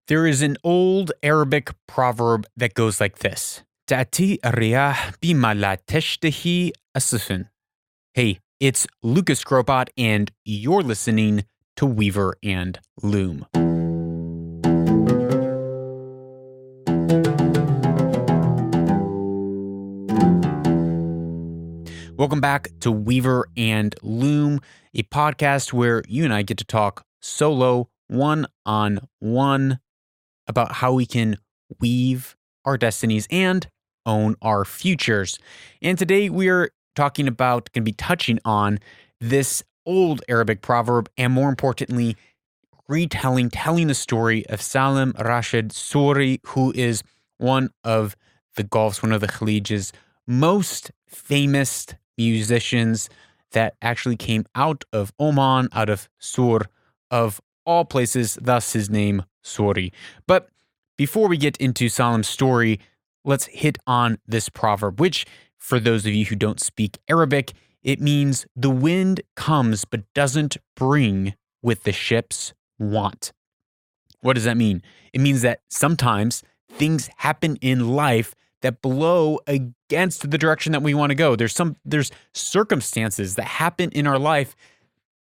There is an old Arabic proverb that goes like this: "Ta'ti riyah bima la tashtahi asifin." Hey, it's Lucas Grobot, and you're listening to Weaver and Loom. Welcome back to Weaver and Loom, a podcast where you and I get to talk solo, one-on-one, about how we can weave our destinies and own our futures. And today we're going to be touching on this old Arabic proverb, and more importantly, telling the story of Salim Rashed Suri, who is one of the khaleeji's most famous musicians that actually came out of Oman, out of Sur, of all places, thus his name Suri. But before we get into Salim's story, let's hit on this proverb, which, for those of you who don't speak Arabic, it means the wind comes but doesn't bring with the ship's want. What does that mean? It means that sometimes things happen in life that blow against the direction that we want to go. There's circumstances that happen in our life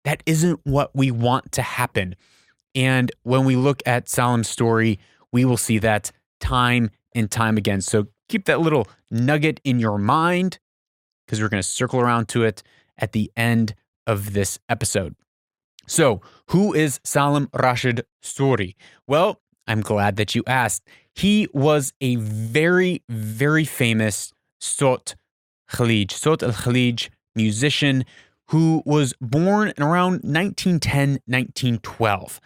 that isn't what we want to happen. And when we look at Salim's story, we will see that time and time again. So keep that little nugget in your mind, because we're going to circle around to it at the end of this episode. So, who is Salim Rashed Suri? Well, I'm glad that you asked. He was a very, very famous Sot al-Khaleej musician who was born around 1910, 1912.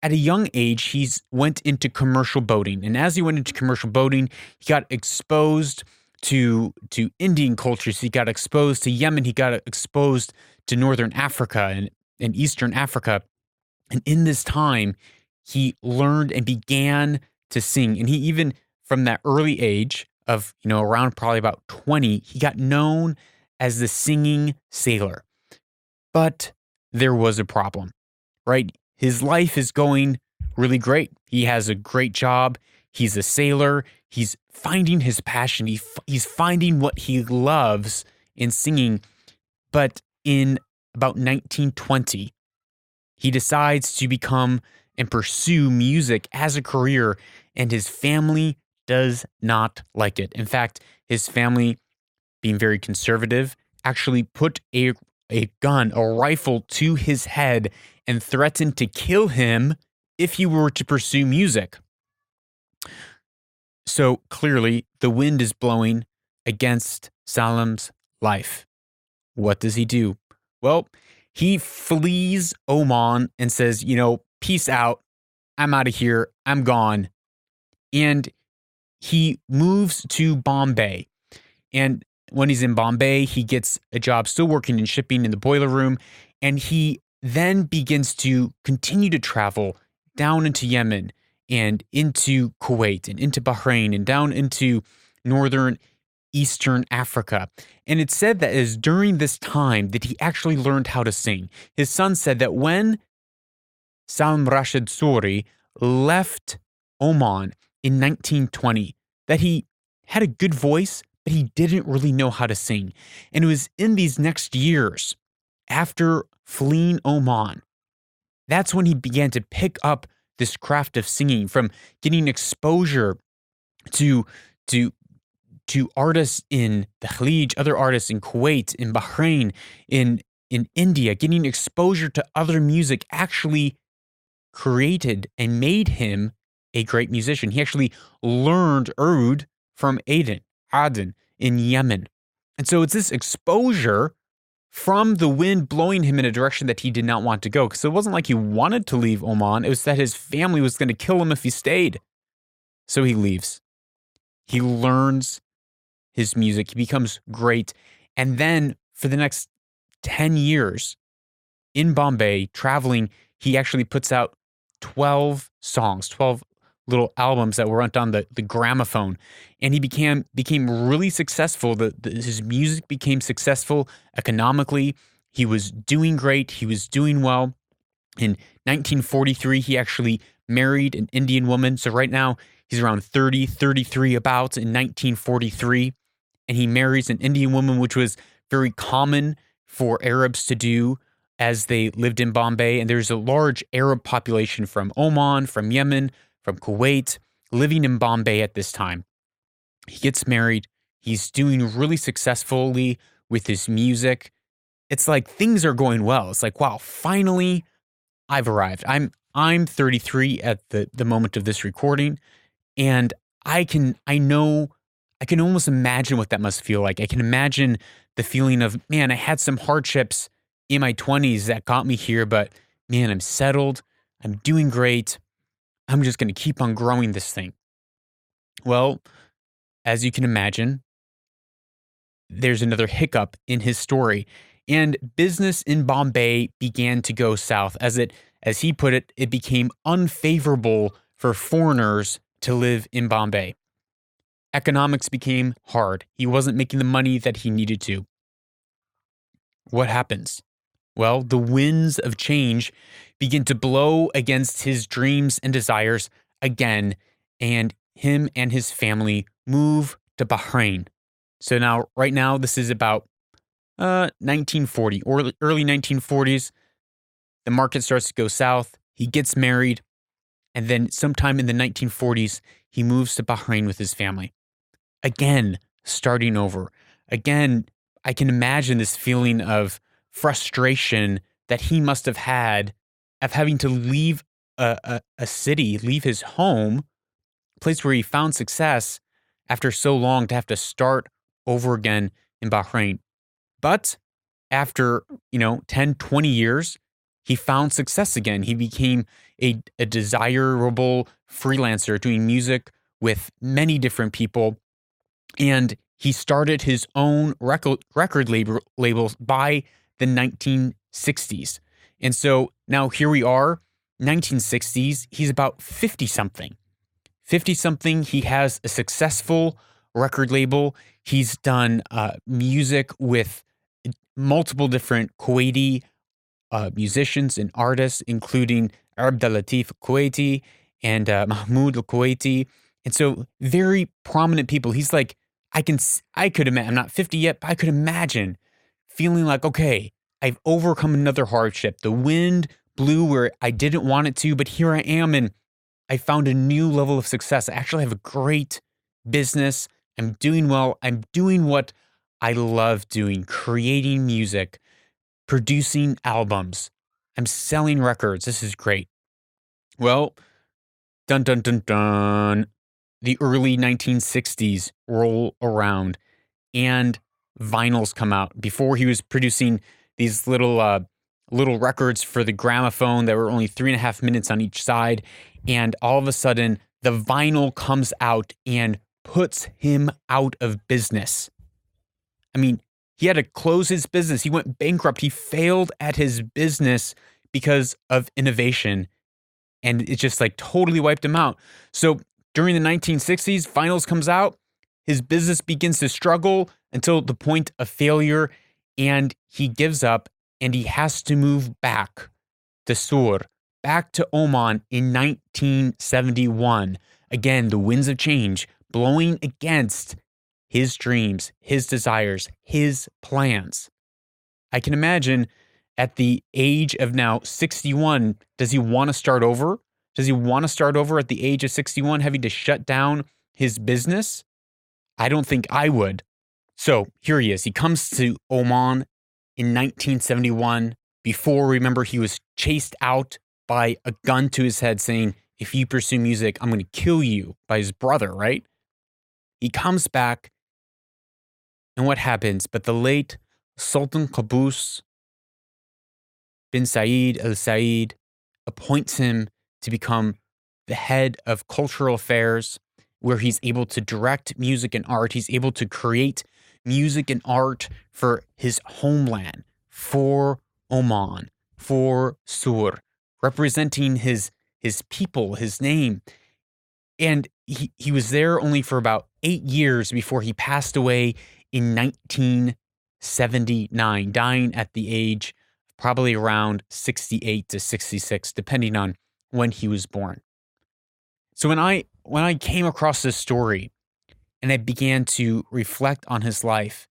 At a young age, he went into commercial boating. And as he went into commercial boating, he got exposed to Indian cultures. He got exposed to Yemen. He got exposed to Northern Africa and Eastern Africa. And in this time, he learned and began to sing. And he even, from that early age of, around probably about 20, he got known as the singing sailor. But there was a problem, right? His life is going really great. He has a great job. He's a sailor. He's finding his passion. He's finding what he loves in singing. But in about 1920, he decides to become and pursue music as a career, and his family does not like it. In fact, his family, being very conservative, actually put a gun, a rifle to his head and threatened to kill him if he were to pursue music. So clearly, the wind is blowing against Salim's life. What does he do? Well, he flees Oman and says, peace out. I'm out of here. I'm gone. And he moves to Bombay. And when he's in Bombay, he gets a job still working in shipping in the boiler room. And he then begins to continue to travel down into Yemen and into Kuwait and into Bahrain and down into northern Eastern Africa. And it's said that it is during this time that he actually learned how to sing. His son said that when Salim Rashed Suri left Oman in 1920, that he had a good voice, but he didn't really know how to sing. And it was in these next years, after fleeing Oman, that's when he began to pick up this craft of singing, from getting exposure to artists in the Khaleej, other artists in Kuwait, in Bahrain, in India, getting exposure to other music actually created and made him a great musician. He actually learned oud from Aden in Yemen. And so it's this exposure from the wind blowing him in a direction that he did not want to go. Because it wasn't like he wanted to leave Oman. It was that his family was going to kill him if he stayed. So he leaves. He learns his music. He becomes great. And then for the next 10 years in Bombay, traveling, he actually puts out 12 songs, 12 little albums that were on the gramophone. And he became really successful. His music became successful economically. He was doing great. He was doing well. In 1943, he actually married an Indian woman. So right now, he's around 30, 33 about in 1943. And he marries an Indian woman, which was very common for Arabs to do as they lived in Bombay. And there's a large Arab population from Oman, from Yemen, from Kuwait, living in Bombay at this time. He gets married. He's doing really successfully with his music. It's like things are going well. It's like, wow, finally I've arrived. I'm 33 at the moment of this recording, and I can almost imagine what that must feel like. I can imagine the feeling of, man, I had some hardships in my 20s that got me here, but man, I'm settled. I'm doing great. I'm just going to keep on growing this thing. Well, as you can imagine, there's another hiccup in his story, and business in Bombay began to go south. As he put it, it became unfavorable for foreigners to live in Bombay. Economics became hard. He wasn't making the money that he needed to. What happens? Well, the winds of change begin to blow against his dreams and desires again, and him and his family move to Bahrain. So right now, this is about 1940, or early 1940s. The market starts to go south. He gets married, and then sometime in the 1940s, he moves to Bahrain with his family. Again, starting over. Again, I can imagine this feeling of frustration that he must have had of having to leave a city, leave his home, place where he found success after so long, to have to start over again in Bahrain. But after, 10, 20 years, he found success again. He became a desirable freelancer doing music with many different people. And he started his own record labels by the 1960s. And so now here we are, 1960s, he's about 50-something. 50-something, he has a successful record label. He's done music with multiple different Kuwaiti musicians and artists, including Abd al-Latif Kuwaiti and Mahmoud al-Kuwaiti. And so very prominent people. He's like, I could imagine, I'm not 50 yet, but I could imagine feeling like, okay, I've overcome another hardship. The wind blew where I didn't want it to, but here I am, and I found a new level of success. I actually have a great business. I'm doing well. I'm doing what I love doing, creating music, producing albums. I'm selling records. This is great. Well, dun, dun, dun, dun. The early 1960s roll around and vinyls come out. Before, he was producing these little records for the gramophone that were only 3.5 minutes on each side. And all of a sudden, the vinyl comes out and puts him out of business. I mean, he had to close his business. He went bankrupt. He failed at his business because of innovation. And it just like totally wiped him out. So during the 1960s, vinyls comes out. His business begins to struggle until the point of failure. And he gives up, and he has to move back to Sur, back to Oman in 1971. Again, the winds of change blowing against his dreams, his desires, his plans. I can imagine at the age of now 61, does he want to start over? Does he want to start over at the age of 61, having to shut down his business? I don't think I would. So here he is. He comes to Oman in 1971. Before, remember, he was chased out by a gun to his head saying, if you pursue music, I'm going to kill you, by his brother, right? He comes back, and what happens? But the late Sultan Qaboos bin Said Al Said appoints him to become the head of cultural affairs, where he's able to direct music and art. He's able to create music and art for his homeland, for Oman, for Sur, representing his people, his name. And he was there only for about 8 years before he passed away in 1979, dying at the age of probably around 68 to 66, depending on when he was born. So when I came across this story and I began to reflect on his life,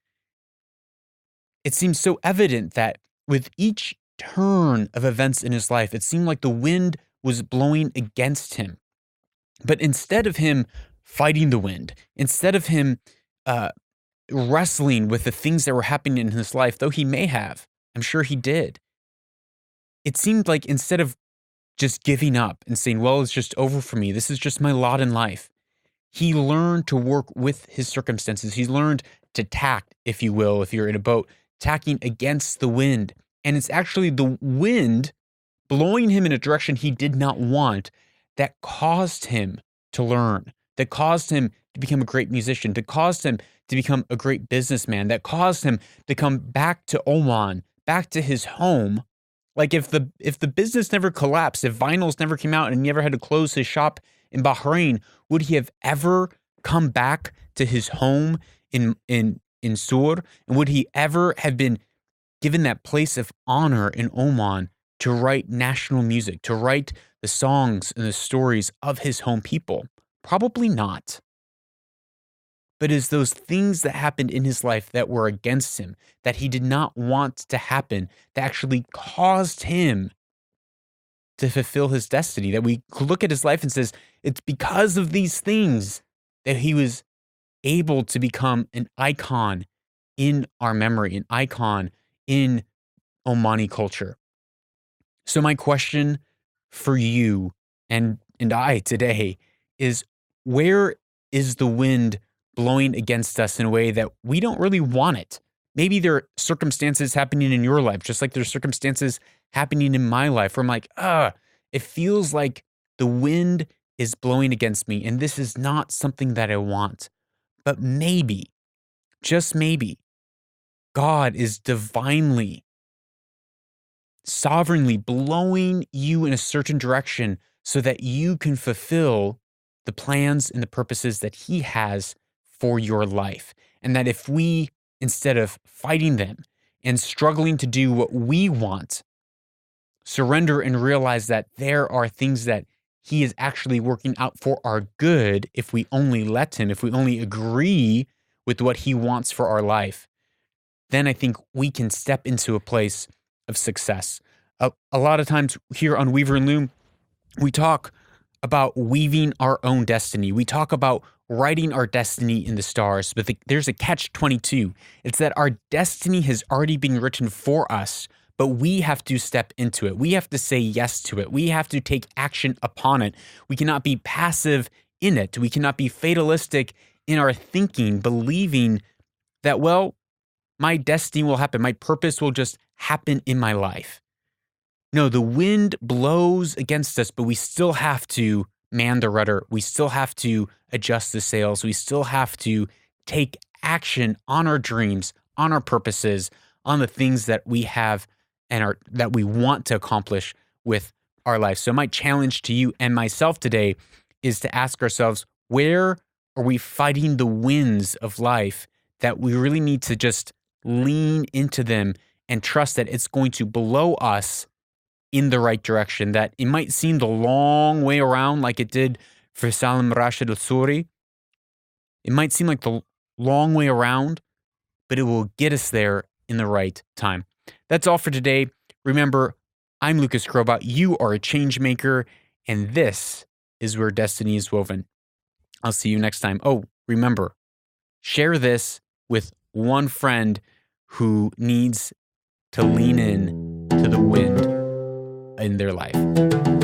it seemed so evident that with each turn of events in his life, it seemed like the wind was blowing against him. But instead of him fighting the wind, instead of him wrestling with the things that were happening in his life, though he may have, I'm sure he did, it seemed like instead of just giving up and saying, well, it's just over for me, this is just my lot in life, he learned to work with his circumstances. He learned to tack, if you will, if you're in a boat, tacking against the wind. And it's actually the wind blowing him in a direction he did not want that caused him to learn, that caused him to become a great musician, that caused him to become a great businessman, that caused him to come back to Oman, back to his home. Like if the business never collapsed, if vinyls never came out and he never had to close his shop in Bahrain, would he have ever come back to his home in Sur? And would he ever have been given that place of honor in Oman to write national music, to write the songs and the stories of his home people? Probably not. But it's those things that happened in his life that were against him, that he did not want to happen, that actually caused him to fulfill his destiny, that we look at his life and says, it's because of these things that he was able to become an icon in our memory, an icon in Omani culture. So my question for you and I today is, where is the wind blowing against us in a way that we don't really want it? Maybe there are circumstances happening in your life, just like there's circumstances happening in my life where I'm like, it feels like the wind is blowing against me and this is not something that I want. But maybe, just maybe, God is divinely, sovereignly blowing you in a certain direction so that you can fulfill the plans and the purposes that He has for your life. And that if we, instead of fighting them and struggling to do what we want, surrender and realize that there are things that He is actually working out for our good if we only let Him, if we only agree with what He wants for our life, then I think we can step into a place of success. A lot of times here on Weaver and Loom, we talk about weaving our own destiny. We talk about writing our destiny in the stars, but there's a catch-22. It's that our destiny has already been written for us, but we have to step into it. We have to say yes to it. We have to take action upon it. We cannot be passive in it. We cannot be fatalistic in our thinking, believing that, well, my destiny will happen. My purpose will just happen in my life. No, the wind blows against us, but we still have to man the rudder. We still have to adjust the sails. We still have to take action on our dreams, on our purposes, on the things that we have and that we want to accomplish with our life. So my challenge to you and myself today is to ask ourselves, where are we fighting the winds of life that we really need to just lean into them and trust that it's going to blow us in the right direction, that it might seem the long way around like it did for Salim Rashed Suri. It might seem like the long way around, but it will get us there in the right time. That's all for today. Remember, I'm Lucas Crobot. You are a change maker, and this is where destiny is woven. I'll see you next time. Oh, remember, share this with one friend who needs to lean in to the wind in their life.